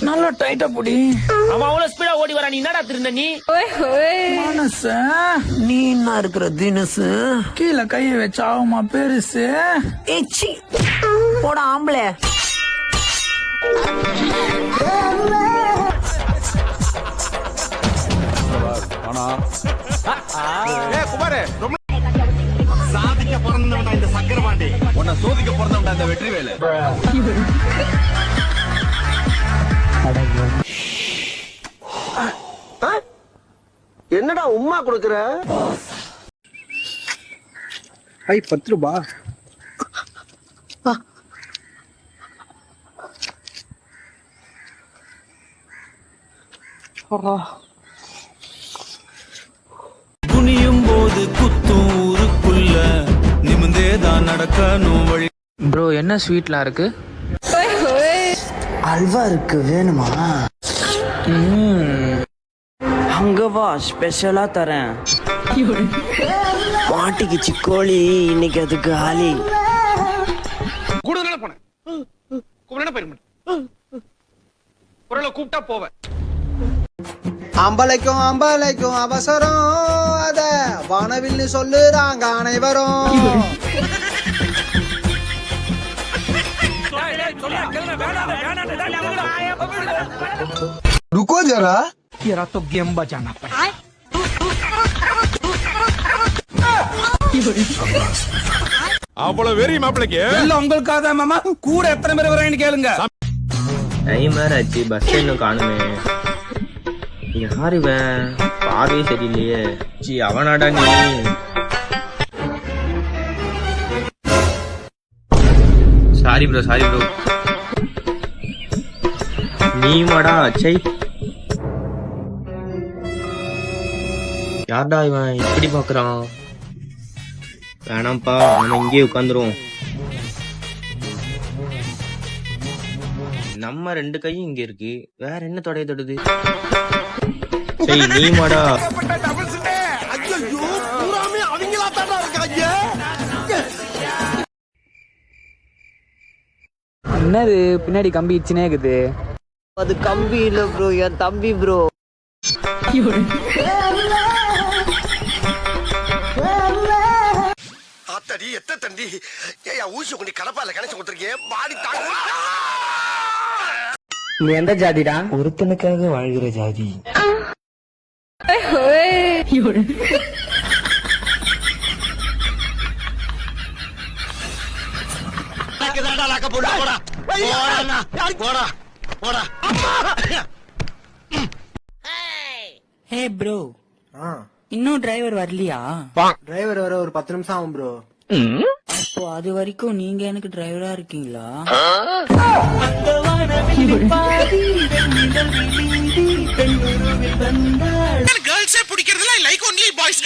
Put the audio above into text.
நல்லா டைட்டா புடி. அவன் அவ்வளவு ஸ்பீடா ஓடி வரா, நீ என்னடா திருந்த நீ? மனசு நீ என்ன இருக்கிற தினசு கீழே கைய வச்சு ஆகுமா பெருசு. ஏச்சி போட ஆம்பளை. சாதிக்க பிறந்தவன்டா இந்த சக்கரபாண்டி, உன்னை சோதிக்க பிறந்தவன்டா இந்த வெற்றிவேலு. என்னடா உம்மா கொடுக்குற? 10 ரூபா. குனியும் போது குத்தும் ஊருக்குள்ள நிமிந்தேதான் நடக்கணும் வழி. ப்ரோ என்ன ஸ்வீட்லாம் இருக்கு? அல்வா இருக்கு, வேணுமா? அங்க வா, ஸ்பெஷலா தரேன். பாட்டிக்கு சிக்கோழி இன்னைக்கு அது காலி. கூடுதலான போனேன், குரலை கூப்பிட்டா போவேன். அம்பளைக்கும் அம்பளைக்கும் அவசரம், அத வானவில்னு சொல்லுறாங்க அனைவரும். ருக்கோ ஜரா, तेरा तो गेम बजाना पड़ेगा. அவ்வளவு வெறி மாப்பிளைக்கு இல்ல உங்களுக்காக தான் மாமா. கூட எத்தனை பேர் வராங்கன்னு கேளுங்க. டைம் வேற ஆச்சு, பஸ் இன்னும் காணுமே. யார் இவன்? பார்வையே சரியில்லையே. சி அவனாடா நீ? Sorry bro, sorry bro. நீ மாடா? சை, யார்டா இவன் இப்படி பாக்குறான்? வேணாம்ப்பா, நம்ம இங்கேயே உட்காந்துருவோம். நம்ம 2 கையும் இங்க இருக்கு, வேற என்ன தொடைய தொடுது? சரி நீ மாடா? என்னது பின்னாடி கம்பி இச்சுனே இருக்குது? அது கம்பி இல்ல ப்ரோ, என் தம்பி ப்ரோ. ஆத்தடி எத்த தண்டி ஏயா ஊசி கொண்டு கடப்பால கணச்சு கொடுத்துருக்கேன். பாடி தாங்க. நீ எந்த ஜாதிடா? ஒருத்தனுக்காக வாழ்கிற ஜாதி. ஹே ப்ரோ, இன்னும் டிரைவர் வரலையா? டிரைவர் வர ஒரு 10 நிமிஷம் ஆகும் ப்ரோ. அப்போ அது வரைக்கும் நீங்க எனக்கு டிரைவரா இருக்கீங்களா? கேர்ள்ஸே பிடிக்கிறதுல லைக் ஒன்லி பாய்ஸ்.